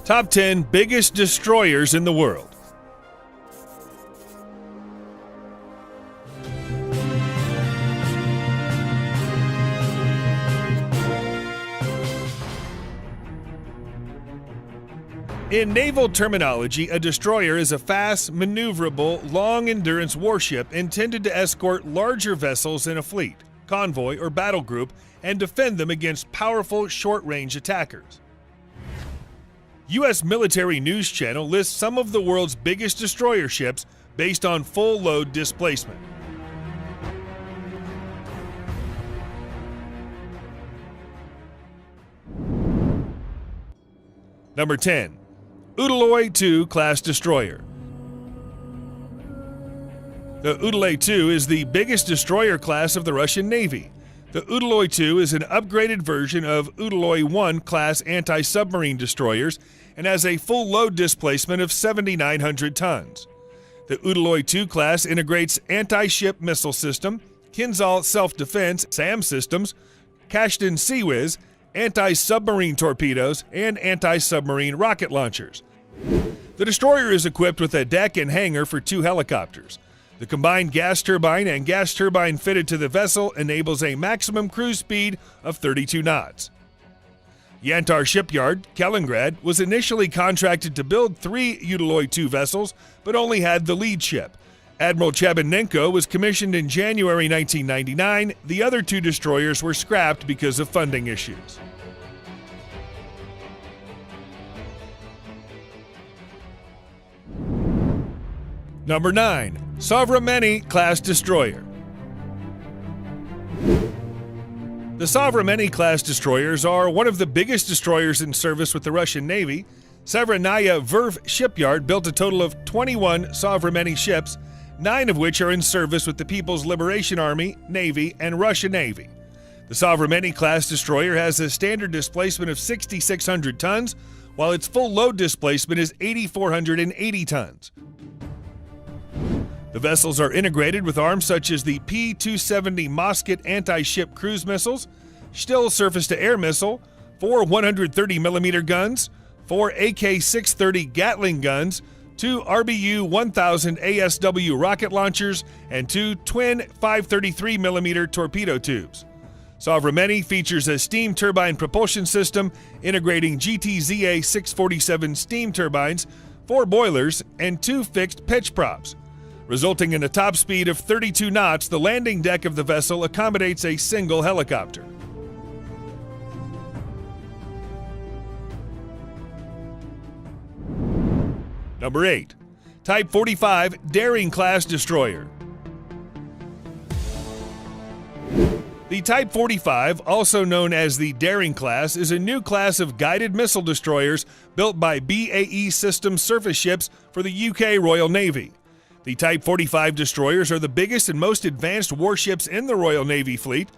Top 10 biggest destroyers in the world. In naval terminology, a destroyer is a fast, maneuverable, long-endurance warship intended to escort larger vessels in a fleet, convoy, or battle group and defend them against powerful, short-range attackers. U.S. Military News Channel lists some of the world's biggest destroyer ships based on full-load displacement. Number 10. Udaloy II class destroyer. The Udaloy II is the biggest destroyer class of the Russian Navy. The Udaloy II is an upgraded version of Udaloy I class anti-submarine destroyers and has a full load displacement of 7,900 tons. The Udaloy II class integrates anti-ship missile system, Kinzhal self-defense SAM systems, Kashtan Sea-Wiz, anti-submarine torpedoes, and anti-submarine rocket launchers. The destroyer is equipped with a deck and hangar for 2 helicopters. The combined gas turbine and gas turbine fitted to the vessel enables a maximum cruise speed of 32 knots. Yantar Shipyard, Kaliningrad, was initially contracted to build 3 Udaloy II vessels, but only had the lead ship. Admiral Chabanenko was commissioned in January 1999. The other 2 destroyers were scrapped because of funding issues. Number 9. Sovremeny class destroyer. The Sovremeny class destroyers are one of the biggest destroyers in service with the Russian Navy. Severnaya Verv Shipyard built a total of 21 Sovremeny ships, 9 of which are in service with the People's Liberation Army, Navy, and Russian Navy. The Sovremeny class destroyer has a standard displacement of 6,600 tons, while its full load displacement is 8,480 tons. The vessels are integrated with arms such as the P-270 Mosket anti-ship cruise missiles, Stihl surface-to-air missile, 4 130mm guns, 4 AK-630 Gatling guns, 2 RBU-1000 ASW rocket launchers, and 2 twin 533mm torpedo tubes. Sovremeny features a steam turbine propulsion system integrating GTZA 647 steam turbines, 4 boilers, and 2 fixed pitch props. Resulting in a top speed of 32 knots, the landing deck of the vessel accommodates a single helicopter. Number 8. Type 45 Daring class destroyer. The Type 45, also known as the Daring class, is a new class of guided missile destroyers built by BAE Systems surface ships for the UK Royal Navy. The Type 45 destroyers are the biggest and most advanced warships in the Royal Navy fleet.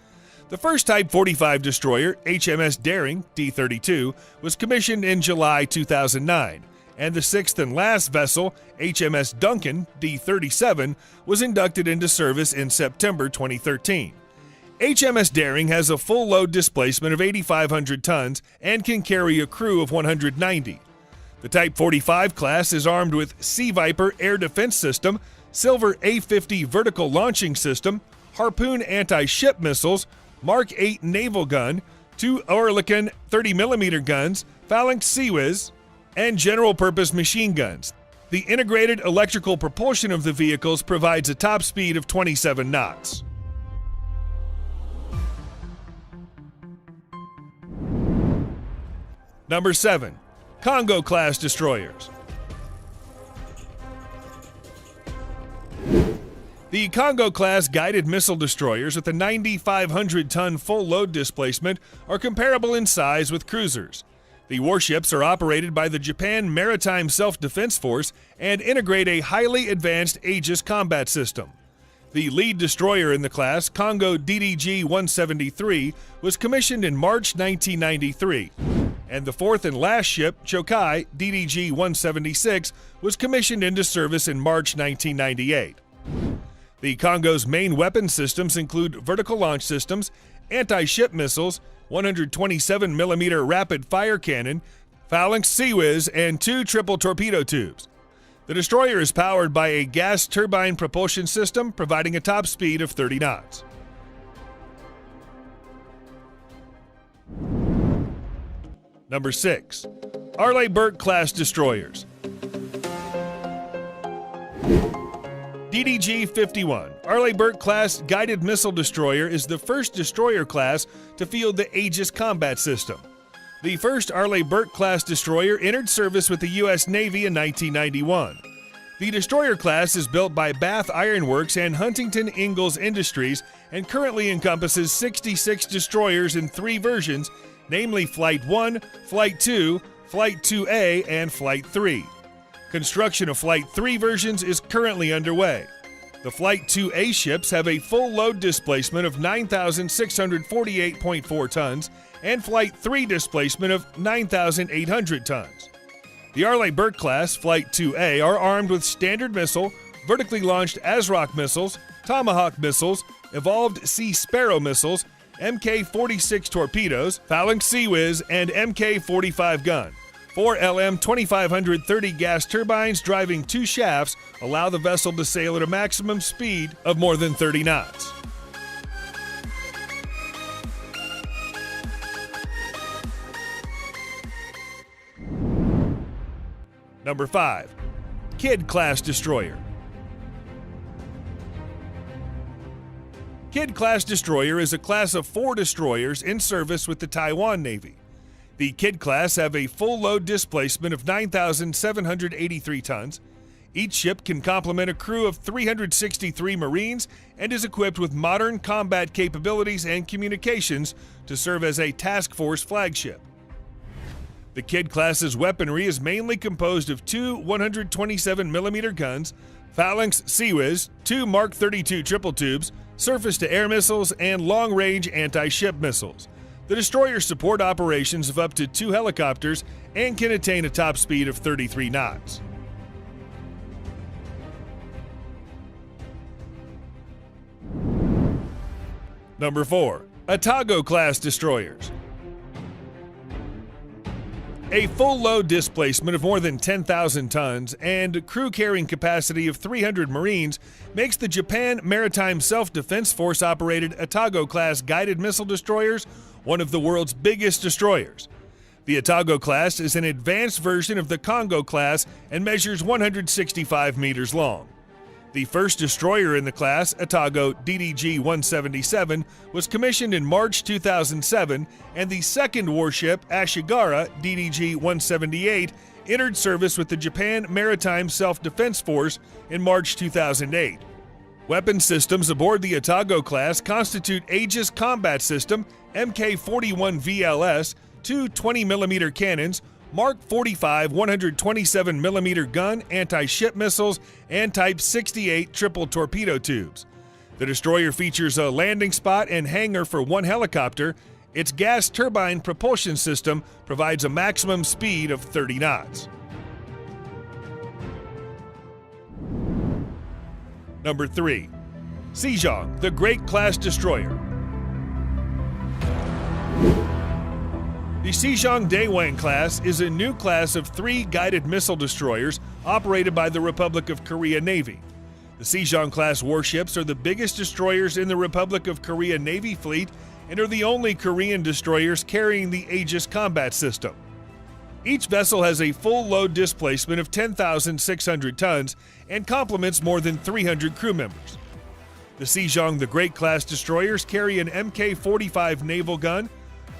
The first Type 45 destroyer, HMS Daring, D-32, was commissioned in July 2009, and the 6th and last vessel, HMS Duncan, D-37, was inducted into service in September 2013. HMS Daring has a full load displacement of 8,500 tons and can carry a crew of 190. The Type 45 class is armed with Sea Viper air defense system, Silver A-50 vertical launching system, Harpoon anti-ship missiles, Mark 8 naval gun, 2 Oerlikon 30mm guns, Phalanx Sea-Wiz, and general-purpose machine guns. The integrated electrical propulsion of the vehicles provides a top speed of 27 knots. Number 7. Congo-class destroyers. The Congo-class guided missile destroyers with a 9,500-ton full load displacement are comparable in size with cruisers. The warships are operated by the Japan Maritime Self-Defense Force and integrate a highly advanced Aegis combat system. The lead destroyer in the class, Congo DDG-173, was commissioned in March 1993. And the 4th and last ship, Chokai DDG-176, was commissioned into service in March 1998. The Congo's main weapon systems include vertical launch systems, anti-ship missiles, 127mm rapid fire cannon, phalanx sea whiz, and 2 triple torpedo tubes. The destroyer is powered by a gas turbine propulsion system, providing a top speed of 30 knots. Number 6. Arleigh Burke-class destroyers. DDG-51, Arleigh Burke-class guided missile destroyer, is the first destroyer class to field the Aegis combat system. The first Arleigh Burke-class destroyer entered service with the U.S. Navy in 1991. The destroyer class is built by Bath Iron Works and Huntington Ingalls Industries and currently encompasses 66 destroyers in 3 versions, namely Flight 1, Flight 2, Flight 2A, and Flight 3. Construction of Flight 3 versions is currently underway. The Flight 2A ships have a full load displacement of 9,648.4 tons and Flight 3 displacement of 9,800 tons. The Arleigh Burke class Flight 2A are armed with Standard Missile, vertically launched ASROC missiles, Tomahawk missiles, Evolved Sea Sparrow missiles, Mk-46 torpedoes, Phalanx Sea Whiz, and Mk-45 gun. 4 LM-2530 gas turbines driving 2 shafts allow the vessel to sail at a maximum speed of more than 30 knots. Number 5. Kidd-class destroyer. Kidd-class destroyer is a class of 4 destroyers in service with the Taiwan Navy. The Kidd class have a full load displacement of 9,783 tons. Each ship can complement a crew of 363 Marines and is equipped with modern combat capabilities and communications to serve as a task force flagship. The Kidd class's weaponry is mainly composed of 2 127mm guns, Phalanx Sea Whiz, 2 Mark 32 triple tubes, surface-to-air missiles, and long-range anti-ship missiles. The destroyers support operations of up to 2 helicopters and can attain a top speed of 33 knots. Number 4. Otago-class destroyers. A full load displacement of more than 10,000 tons and crew carrying capacity of 300 Marines makes the Japan Maritime Self-Defense Force operated Otago-class guided missile destroyers one of the world's biggest destroyers. The Otago class is an advanced version of the Kongo class and measures 165 meters long. The first destroyer in the class, Otago DDG-177, was commissioned in March 2007, and the second warship, Ashigara DDG-178, entered service with the Japan Maritime Self-Defense Force in March 2008. Weapon systems aboard the Otago class constitute Aegis Combat System, Mk-41 VLS, 2 20mm cannons, Mark 45 127mm gun, anti-ship missiles, and Type 68 triple torpedo tubes. The destroyer features a landing spot and hangar for 1 helicopter. Its gas turbine propulsion system provides a maximum speed of 30 knots. Number 3. Sejong, the Great Class Destroyer. The Sejong Daewang class is a new class of 3 guided missile destroyers operated by the Republic of Korea Navy. The Sejong class warships are the biggest destroyers in the Republic of Korea Navy fleet and are the only Korean destroyers carrying the Aegis combat system. Each vessel has a full load displacement of 10,600 tons and complements more than 300 crew members. The Sejong the Great class destroyers carry an Mk-45 naval gun,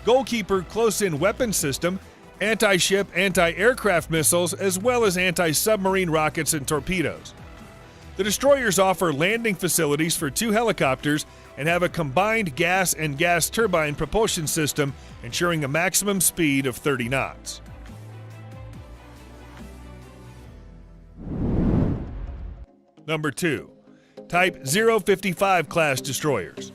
goalkeeper close-in weapon system, anti-ship, anti-aircraft missiles, as well as anti-submarine rockets and torpedoes. The destroyers offer landing facilities for 2 helicopters and have a combined gas and gas turbine propulsion system, ensuring a maximum speed of 30 knots. Number 2. Type 055 class destroyers.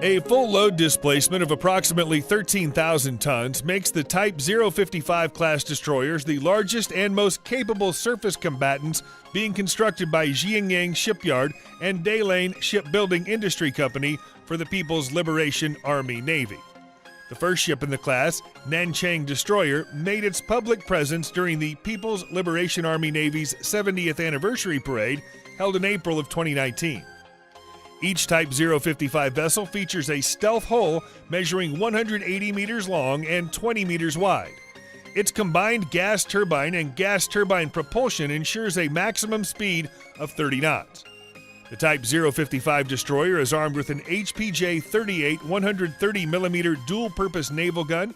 A full load displacement of approximately 13,000 tons makes the Type 055 class destroyers the largest and most capable surface combatants being constructed by Jianyang Shipyard and Daylane Shipbuilding Industry Company for the People's Liberation Army Navy. The first ship in the class, Nanchang Destroyer, made its public presence during the People's Liberation Army Navy's 70th anniversary parade held in April of 2019. Each Type 055 vessel features a stealth hull measuring 180 meters long and 20 meters wide. Its combined gas turbine and gas turbine propulsion ensures a maximum speed of 30 knots. The Type 055 destroyer is armed with an HPJ-38 130mm dual-purpose naval gun,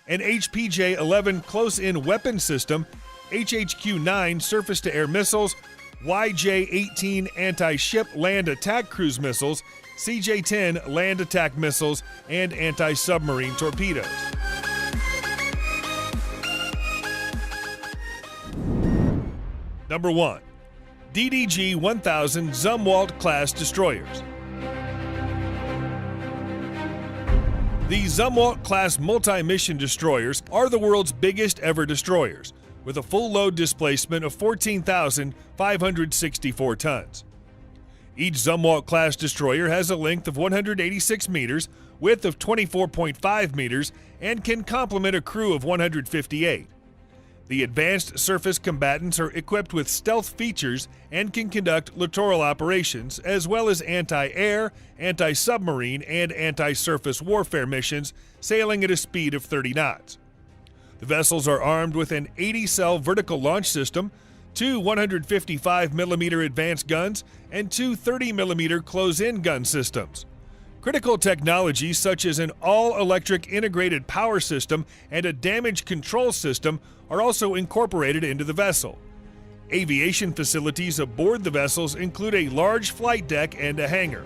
an HPJ-11 close-in weapon system, HHQ-9 surface-to-air missiles, YJ-18 anti-ship land attack cruise missiles, CJ-10 land attack missiles, and anti-submarine torpedoes. Number 1. DDG-1000 Zumwalt-class destroyers. The Zumwalt-class multi-mission destroyers are the world's biggest ever destroyers, with a full load displacement of 14,564 tons. Each Zumwalt-class destroyer has a length of 186 meters, width of 24.5 meters, and can complement a crew of 158. The advanced surface combatants are equipped with stealth features and can conduct littoral operations, as well as anti-air, anti-submarine, and anti-surface warfare missions, sailing at a speed of 30 knots. The vessels are armed with an 80-cell vertical launch system, two 155mm advanced guns, and two 30mm close-in gun systems. Critical technologies such as an all-electric integrated power system and a damage control system are also incorporated into the vessel. Aviation facilities aboard the vessels include a large flight deck and a hangar.